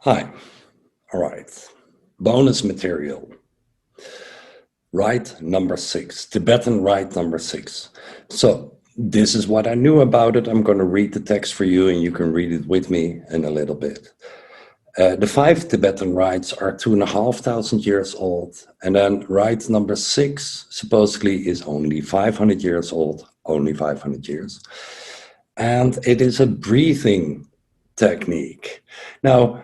Hi, all right. Bonus material. Rite number 6, Tibetan Rite number 6. So this is what I knew about it. I'm going to read the text for you and you can read it with me in a little bit. The 5 Tibetan rites are 2,500 years old. And then rite number 6 supposedly is only 500 years old, only 500 years. And it is a breathing technique. Now,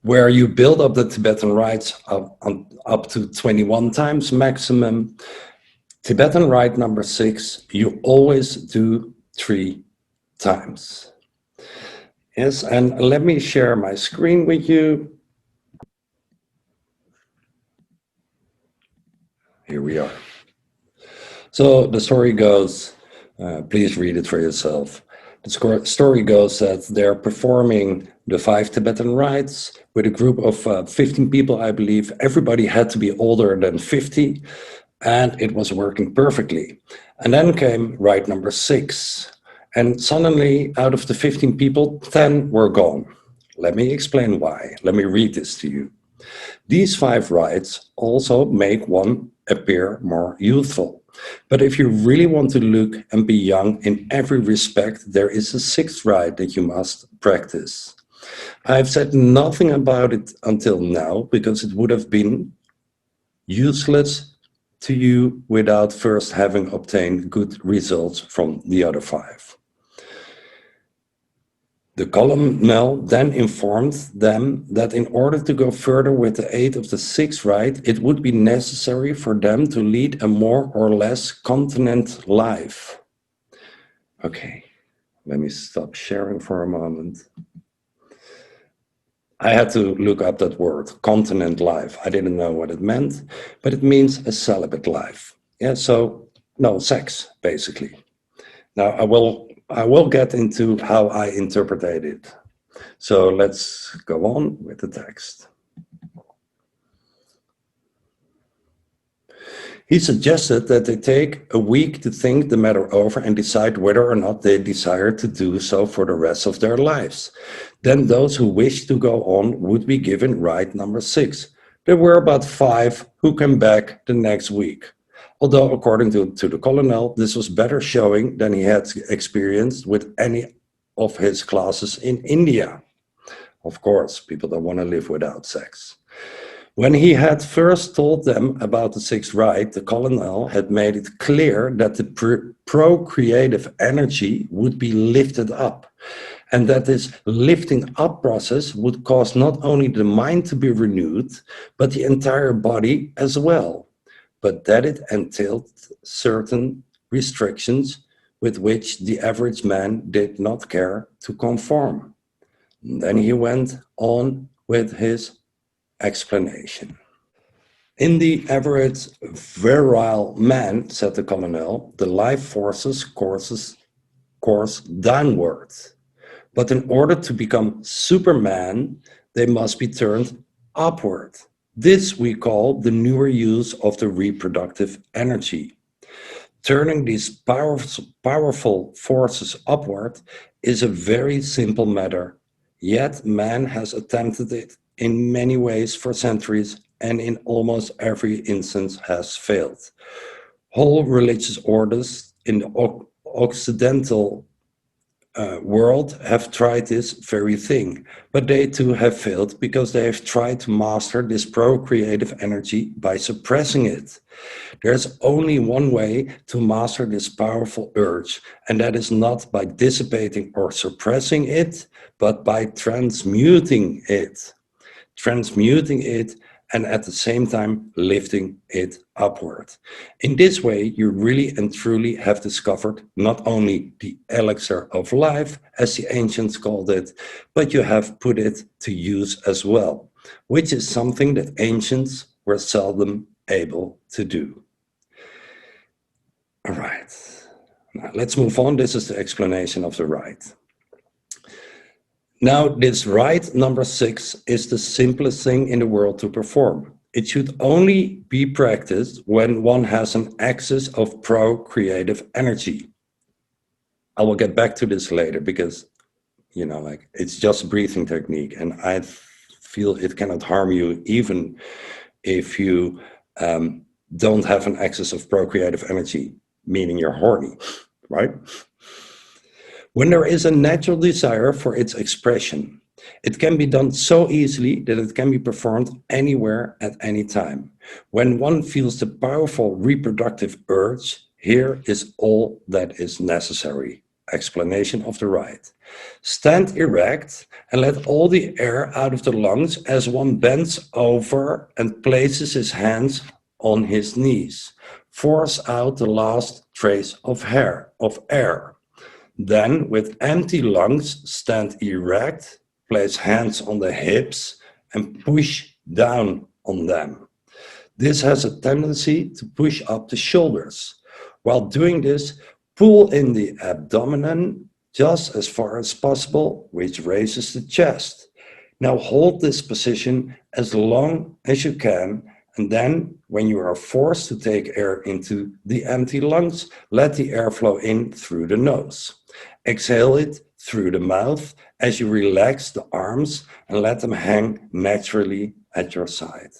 where you build up the Tibetan rites up to 21 times maximum, Tibetan rite number 6, you always do 3 times. Yes, and let me share my screen with you. Here we are. So the story goes, please read it for yourself. The story goes that they're performing the 5 Tibetan rites with a group of 15 people, I believe. Everybody had to be older than 50, and it was working perfectly. And then came rite number 6. And suddenly, out of the 15 people, 10 were gone. Let me explain why. Let me read this to you. These 5 rites also make one appear more youthful. But if you really want to look and be young in every respect, there is a 6th rite that you must practice. I've said nothing about it until now because it would have been useless to you without first having obtained good results from the other 5. The colonel then informed them that in order to go further with the aid of the 6th rite, it would be necessary for them to lead a more or less continent life. Okay, let me stop sharing for a moment. I had to look up that word, continent life. I didn't know what it meant, but it means a celibate life. Yeah, so no sex, basically. Now I will get into how I interpreted it. So let's go on with the text. He suggested that they take a week to think the matter over and decide whether or not they desire to do so for the rest of their lives. Then those who wish to go on would be given rite number 6. There were about 5 who came back the next week. Although, according to the colonel, this was better showing than he had experienced with any of his classes in India. Of course, people don't want to live without sex. When he had first told them about the 6th rite, the colonel had made it clear that the procreative energy would be lifted up, and that this lifting up process would cause not only the mind to be renewed, but the entire body as well. But that it entailed certain restrictions with which the average man did not care to conform. Then he went on with his explanation. In the average virile man, said the colonel, the life forces course downwards. But in order to become Superman, they must be turned upward. This we call the newer use of the reproductive energy. Turning these powerful forces upward is a very simple matter, yet man has attempted it in many ways for centuries and in almost every instance has failed. Whole religious orders in the Occidental world have tried this very thing, but they too have failed because they have tried to master this procreative energy by suppressing it. There's only one way to master this powerful urge, and that is not by dissipating or suppressing it, but by transmuting it. Transmuting it and at the same time lifting it upward. In this way, you really and truly have discovered not only the elixir of life, as the ancients called it, but you have put it to use as well, which is something that ancients were seldom able to do. All right, now let's move on. This is the explanation of the rite. Now, this rite number 6 is the simplest thing in the world to perform. It should only be practiced when one has an excess of procreative energy. I will get back to this later because like it's just a breathing technique, and I feel it cannot harm you even if you don't have an excess of procreative energy, meaning you're horny, right? When there is a natural desire for its expression, it can be done so easily that it can be performed anywhere at any time. When one feels the powerful reproductive urge, here is all that is necessary. Explanation of the rite. Stand erect and let all the air out of the lungs as one bends over and places his hands on his knees. Force out the last trace of air. Then, with empty lungs, stand erect, place hands on the hips, and push down on them. This has a tendency to push up the shoulders. While doing this, pull in the abdomen just as far as possible, which raises the chest. Now hold this position as long as you can, and then when you are forced to take air into the empty lungs, let the air flow in through the nose. Exhale it through the mouth as you relax the arms and let them hang naturally at your side.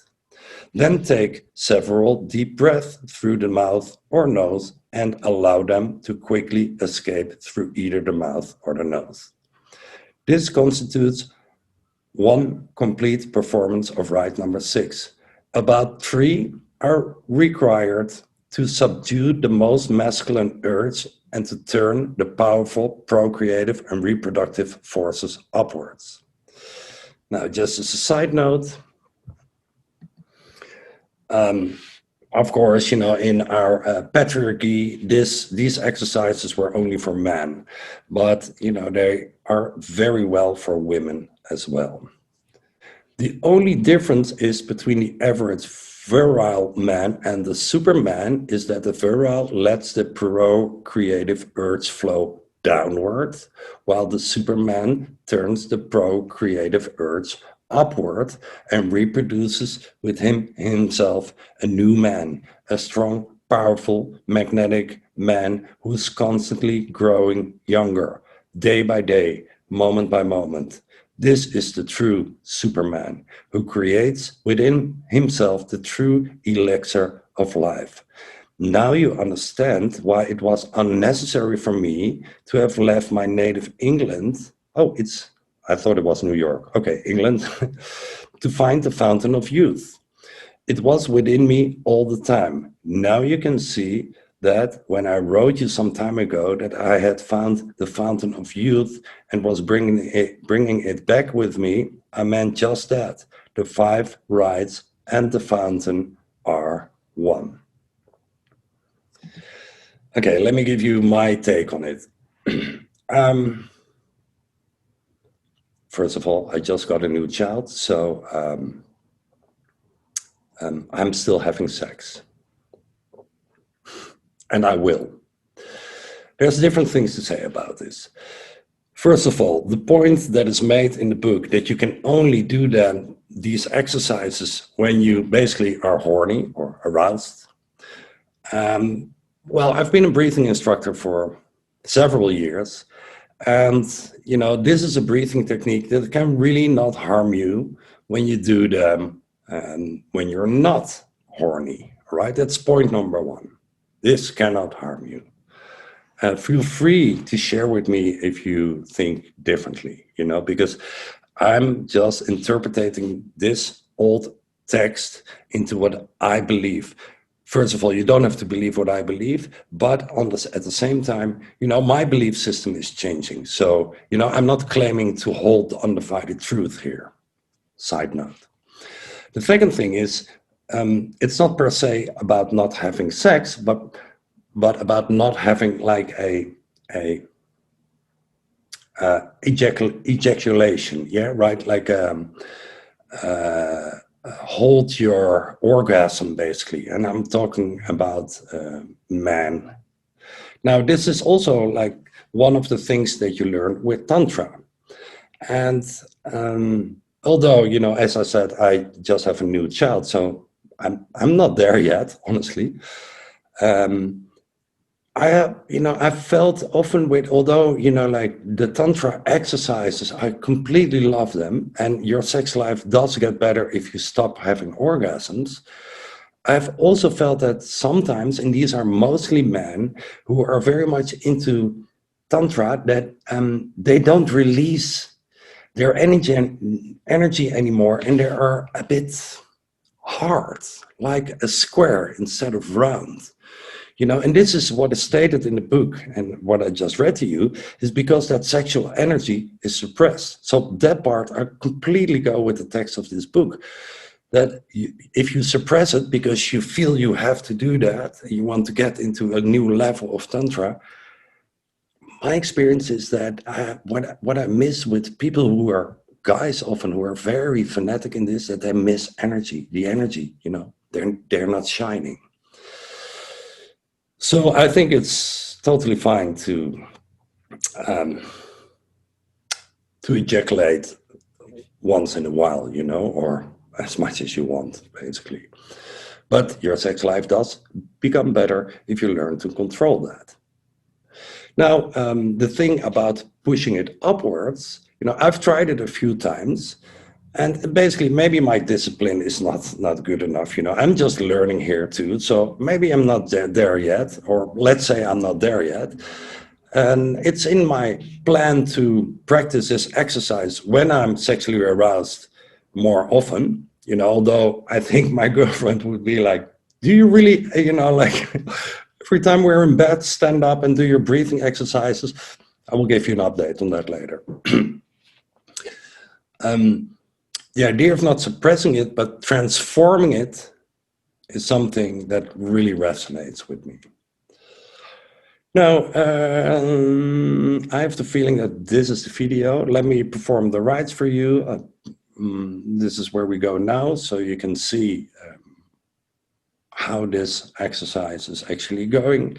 Then take several deep breaths through the mouth or nose and allow them to quickly escape through either the mouth or the nose. This constitutes one complete performance of rite number 6. About 3 are required to subdue the most masculine urge and to turn the powerful procreative and reproductive forces upwards. Now, just as a side note, of course, in our patriarchy, these exercises were only for men, but they are very well for women as well. The only difference is between the average virile man and the superman is that the virile lets the procreative urge flow downward, while the superman turns the procreative urge upward and reproduces with himself a new man, a strong, powerful, magnetic man who is constantly growing younger, day by day, moment by moment. This is the true Superman who creates within himself the true elixir of life. Now you understand why it was unnecessary for me to have left my native England. I thought it was New York. Okay, England, to find the fountain of youth. It was within me all the time. Now you can see that when I wrote you some time ago that I had found the fountain of youth and was bringing it back with me, I meant just that. The 5 rites and the fountain are one. Okay, let me give you my take on it. First of all, I just got a new child, so I'm still having sex. And I will. There's different things to say about this. First of all, the point that is made in the book that you can only do these exercises when you basically are horny or aroused. Well, I've been a breathing instructor for several years, and this is a breathing technique that can really not harm you when you do them when you're not horny, right? That's point number 1. This cannot harm you. Feel free to share with me if you think differently, because I'm just interpreting this old text into what I believe. First of all, you don't have to believe what I believe, but at the same time, my belief system is changing. So, I'm not claiming to hold the undivided truth here. Side note. The second thing is, it's not per se about not having sex, but about not having like a ejaculation, yeah, right? Like hold your orgasm, basically. And I'm talking about man. Now, this is also like one of the things that you learn with Tantra. And although, as I said, I just have a new child, so I'm not there yet, honestly. I felt often with, although, like the Tantra exercises, I completely love them, and your sex life does get better if you stop having orgasms. I've also felt that sometimes, and these are mostly men who are very much into Tantra, that they don't release their energy anymore, and they are a bit hard, like a square instead of round. And this is what is stated in the book, and what I just read to you is because that sexual energy is suppressed. So that part, I completely go with the text of this book, that if you suppress it because you feel you have to do that, you want to get into a new level of Tantra, my experience is that what I miss with people who are guys often who are very fanatic in this, that they miss energy, the energy, they're not shining. So I think it's totally fine to ejaculate once in a while, or as much as you want, basically. But your sex life does become better if you learn to control that. Now, the thing about pushing it upwards, I've tried it a few times, and basically maybe my discipline is not good enough. I'm just learning here too, so maybe I'm not there yet, or let's say I'm not there yet. And it's in my plan to practice this exercise when I'm sexually aroused more often, although I think my girlfriend would be like, do you really, like every time we're in bed, stand up and do your breathing exercises? I will give you an update on that later. The idea of not suppressing it, but transforming it is something that really resonates with me. Now, I have the feeling that this is the video. Let me perform the rites for you. This is where we go now, so you can see how this exercise is actually going.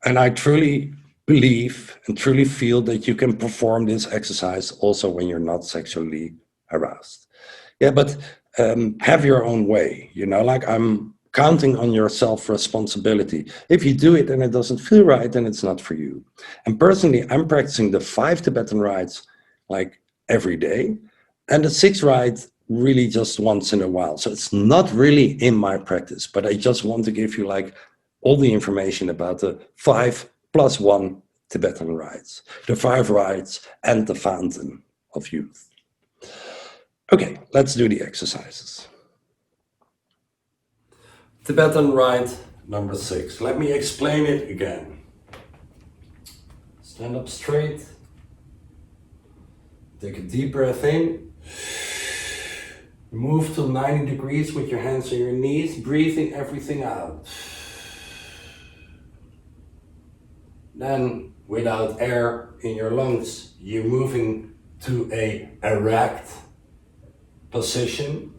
And I truly believe and truly feel that you can perform this exercise also when you're not sexually aroused. Yeah, but have your own way, like I'm counting on your self-responsibility. If you do it and it doesn't feel right, then it's not for you. And personally, I'm practicing the 5 Tibetan rites like every day, and the 6 rite really just once in a while. So it's not really in my practice, but I just want to give you like all the information about the 5+1 Tibetan rites, the 5 rites and the fountain of youth. Okay, let's do the exercises. Tibetan Rite number 6. Let me explain it again. Stand up straight. Take a deep breath in. Move to 90 degrees with your hands on your knees, breathing everything out. Then, without air in your lungs, you're moving to a erect position,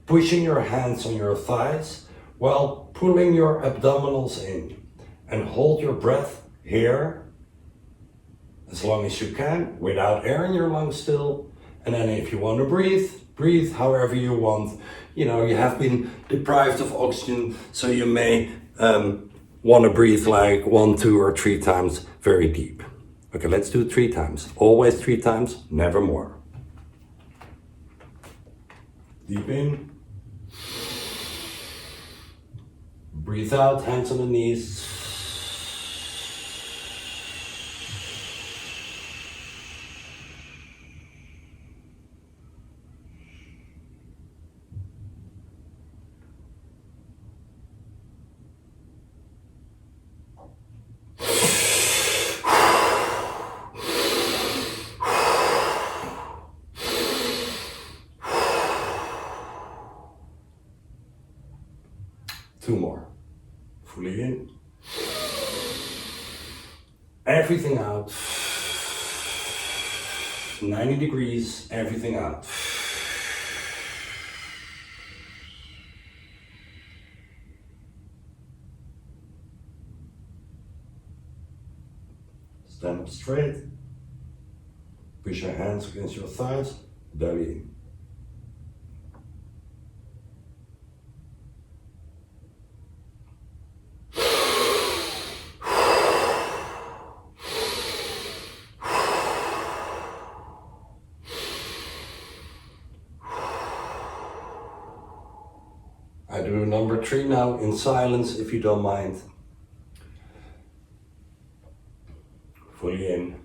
pushing your hands on your thighs while pulling your abdominals in, and hold your breath here as long as you can without air in your lungs still. And then if you want to breathe however you want. You have been deprived of oxygen, so you may want to breathe like 1, 2, or 3 times very deep. Okay, let's do it 3 times. Always 3 times, never more. Deep in. Breathe out, hands on the knees. Two more. Fully in. Everything out. 90 degrees, everything out. Stand up straight. Push your hands against your thighs, belly in. I do number 3 now in silence, if you don't mind. Fully in.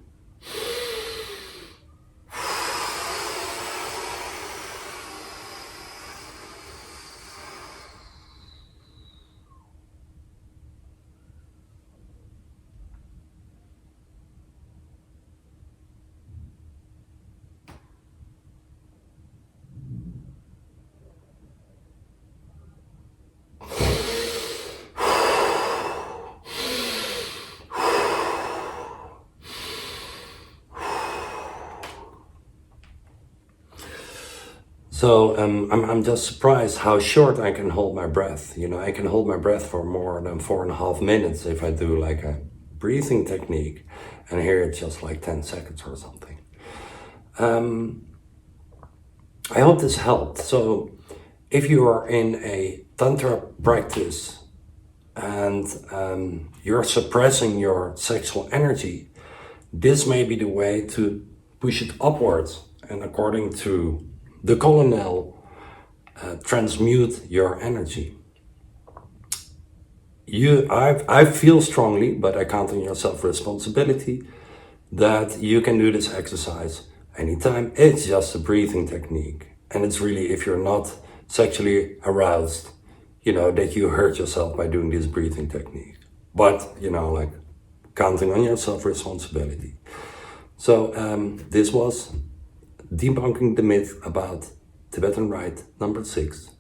So I'm just surprised how short I can hold my breath. You know, I can hold my breath for more than 4.5 minutes if I do like a breathing technique, and here it's just like 10 seconds or something. I hope this helped. So if you are in a Tantra practice and you're suppressing your sexual energy, this may be the way to push it upwards, and according to the colonel, transmute your energy. I feel strongly, but I count on your self-responsibility, that you can do this exercise anytime. It's just a breathing technique, and it's really, if you're not sexually aroused, you know, that you hurt yourself by doing this breathing technique. But, you know, like, counting on your self-responsibility. So this was debunking the myth about Tibetan Rite number 6.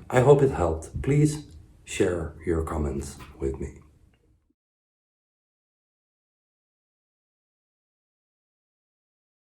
I hope it helped. Please share your comments with me.